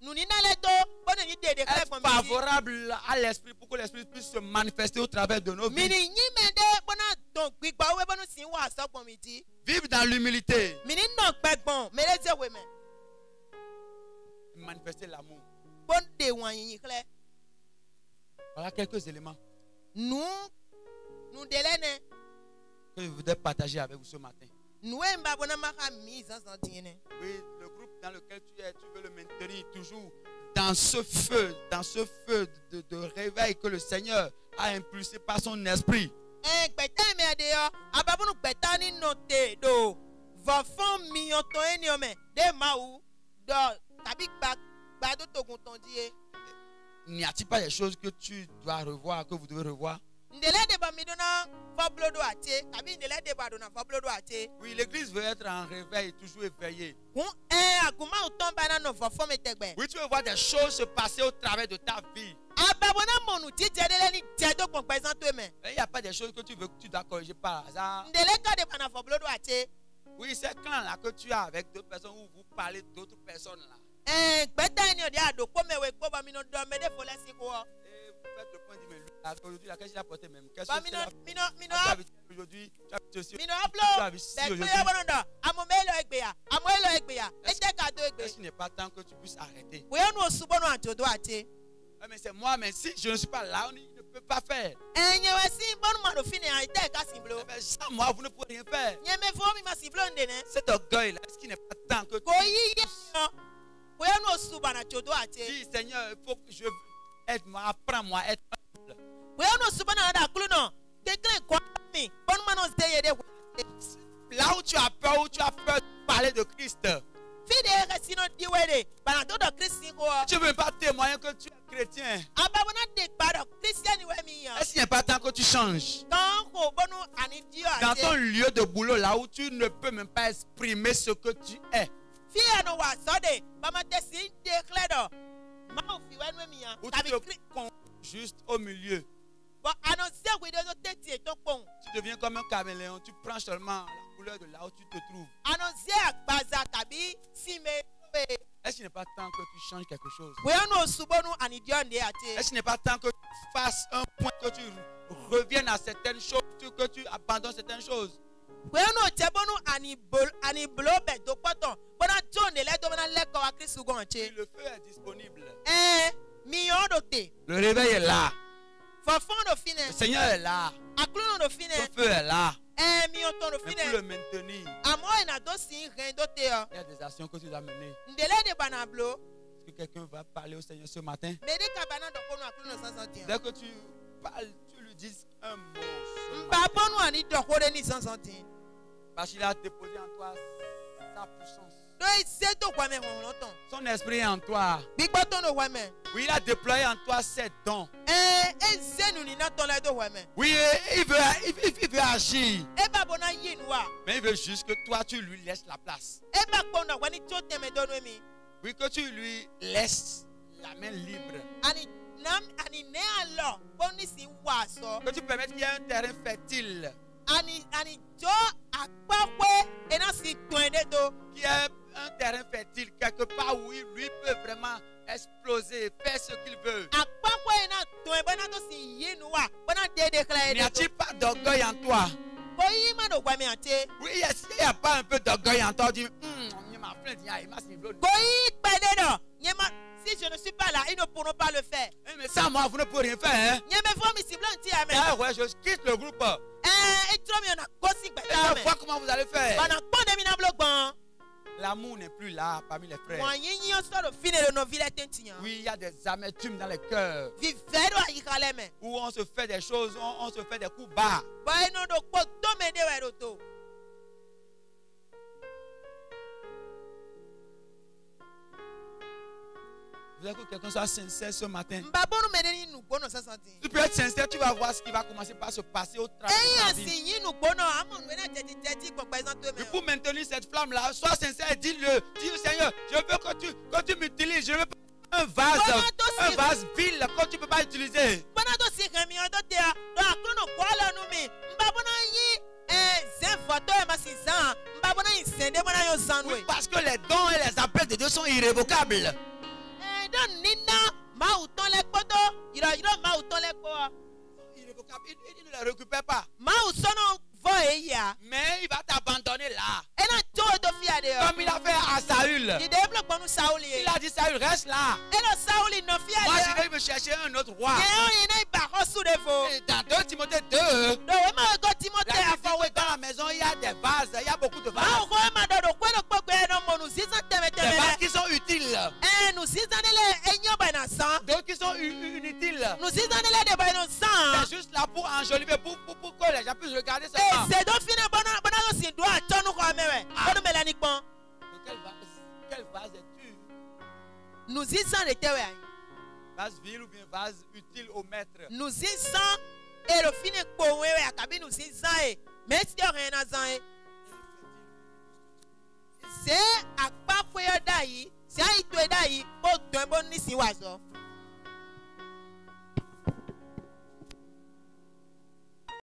nous ni na le do bona ni de clap Être favorable à l'esprit pour que l'esprit puisse se manifester au travers de nos vies. Mini yi me de bona don gbigba we bona si wa so pon mi ti. Vivre dans l'humilité, Mini no gbegbon me le je we me. manifester l'amour. Bon de wan yin kle. Voilà quelques éléments Nous delene. que je voudrais partager avec vous ce matin. Nous mba bona maka mi sans sentine. Oui, le groupe dans lequel tu es, tu veux le maintenir toujours dans ce feu de réveil que le Seigneur a impulsé par son esprit. Gbeta me de yo, ababunu gbeta ni note do. Va fon mi on to eni o me. De ma ou do tabi gba do to gun ton die. N'y a-t-il pas des choses que tu dois revoir, que vous devez revoir? Ndele de ba mi do na fo blodo ate, tabi ndele de ba do na fo blodo ate. Oui, l'église veut être en réveil, toujours éveillée. Kun akuma o ton ba na no fo fo me tegbe. Oui, tu veux voir des choses se passer au travers de ta vie. Ababona monu ti je dele ni je do pon pe san to me. Mais il n'y a pas des choses que tu veux que tu dois corriger par hasard. Ndele ka de ba na fo blodo ate. Oui, ces clans-là que tu as avec d'autres personnes où vous parlez d'autres personnes là. Gbeta ni o de ado ko me we ko ba mi no do me de fo le si ko. Et vous faites le point de dire, mais aujourd'hui, la qu'est-ce qu'il a porté même? Qu'est-ce Ba que mi c'est no la- mi no mi no Ah, tu as vu aujourd'hui, tu as vu ceci, mi no tu uplo as vu ceci be aujourd'hui. pe bono do amomelo egbeya amoelo egbeya eje ka do egbe Est-ce qu'il n'est pas temps que tu puisses arrêter? we onu osubono atodo ate Ah, mais c'est moi, mais si je ne suis pas là, on ne peut pas faire. enye we si bonu maro fini ite ka simblo Eh ben, sans moi, vous ne pouvez rien faire. nye me fo mi ma simblo ndene Cet orgueil-là, est-ce qu'il n'est pas temps que ko tu yi ye no we onu osubana atodo ate dis, Seigneur, il faut que je aide-moi, apprends-moi, aide-moi. we onu osubana da kulu no kekle ko mi bonu mano zeye de Là où tu as peur de parler de Christ, fi de resino diwede bana do do kristi ko tu ne veux pas témoigner que tu es chrétien. ababona de gbado kristiani we mi yan Est-ce qu'il n'est pas temps que tu changes? kan ko bonu ani dio Dans ate ton lieu de boulot, là où tu ne peux même pas exprimer ce que tu es, fi eno wa sode bama te si de kledo ma o fi wenu mi yan où tu tabi te comptes juste au milieu, bon annoncer we do teti e to pon tu deviens comme un caméléon, tu prends seulement la couleur de là où tu te trouves. annoncer agbaza tabi si me Est-ce qu'il n'est pas temps que tu changes quelque chose? we ono subonu ani dio nde ate Est-ce qu'il n'est pas temps que tu fasses un point, que tu reviennes à certaines choses, que tu abandonnes certaines choses? we ono chebonu ani blo be do poto bona to ne le do bona le ko wa kristu gon Et che le feu est disponible. mi yo do te Le réveil est là. for fond do fine Le Seigneur est là. akluno do fine Ton feu est là. mi yo to do Mais pour fine le maintenir, amo ina do si ren do te yo il y a des actions que tu dois mener. ndele de bana blo Est-ce que quelqu'un va parler au Seigneur ce matin? me de ka bana do kono akluno sansanti Dès que tu parles, tu lui dis un mot. ce mba matin. bonu ani do kore ni sansanti Parce qu'il a déposé en toi sa puissance. Do ise to kwa me hon lọ́tàn. Son esprit est en toi. Gbigbo to no wa me. Oui, il a déployé en toi ses dons. Eze nu ni na ton la do wa me. Oui, il veut agir. E ba bona yin wa. Mais il veut juste que toi, tu lui laisses la place. E ba ko na wa ni to teme do no mi. Oui, que tu lui laisses la main libre. Ani ne alo boni si wa so. Que tu permettes qu'il y ait un terrain fertile. Ani jo akpawe ena si twende do. Qu'il y ait un terrain fertile quelque part où lui peut vraiment exploser, faire ce qu'il veut. Akpawe ena twende bona to si yin wa. Bona de déclarer. N'y a-t-il pas d'orgueil en toi? Koyi ma do kwa me ante. Oui, est-ce qu'il n'y a pas un peu d'orgueil en toi? Tu dis, Koyi pede do. Nyema si je ne suis pas là, ils ne pourront pas le faire. Mais sans moi, vous ne pouvez rien faire. Hein? Nyeme fo mi si blanc ti amen. Ah ouais, je quitte le groupe. Et tu me na gosi Et gbeta je amen. vois comment vous allez faire. Bana pande mi na blogban. L'amour n'est plus là parmi les frères. Mo yin yin so do fine le no vile tentian. Oui, il y a des amertumes dans les cœurs. Vivero ayikale me. Où on se fait des choses, on se fait des coups bas. Boy no do ko to me de we do to. Vous voulez que quelqu'un soit sincère ce matin. Mbabonu me de ni nu gbono sasanti. Tu peux être sincère, tu vas voir ce qui va commencer par se passer au travers de ta vie. Si yin nu gbono amon we na jeji gbogbo exemple me. Mais pour maintenir cette flamme-là, sois sincère et dis-le. Dis au Seigneur, je veux que tu m'utilises. Je veux pas un vase vide que tu ne peux pas utiliser. Bona do si kan mi o do te a do akrono kwala nu mi. Mbabona yi zen photo e ma si zan. Mbabona yi sende bona yo zan Oui, we. parce que les dons et les appels de Dieu sont irrévocables. Don nina ma uton le kpoto. Iro ma uton le ko. Irrévocables. Il ne les récupère pas. Ma usono vo e ya. Mais il va t'abandonner là. E na to do fi ade o. Comme il a fait à Saül. Di développe nous Saouli. Il a dit Saül, reste là. Et le Saouli no fi Moi, ade. je vais me chercher un autre roi. Il ba rosu de fo. Et dans 2 Timothée 2, Do we ma go Timothée la afọ we dans la maison, il y a des vases. Il y a beaucoup de Ma vases. ko ma do do kwelo gbogbo e no mo nu sisan teme Des teme. vases qui sont utiles. Nu sisan le enyo ba na san. D'autres qui sont inutiles. Nu sisan le de ba no san. C'est juste là pour enjoliver, pour que les gens puissent regarder ça. C'est do fina bona do si do a tonu ko mewe. Onu me la ni pon. Quel vase es-tu? Nu sisan le tewe ayi. Vase vil ou bien vase utile au maître? Nu sisan e lo fine po wewe akabi nu sisan e. Mais si o rien na zan e. Se akpa kwe yo da yi, se ayi to da yi, o don bo ni si wa so.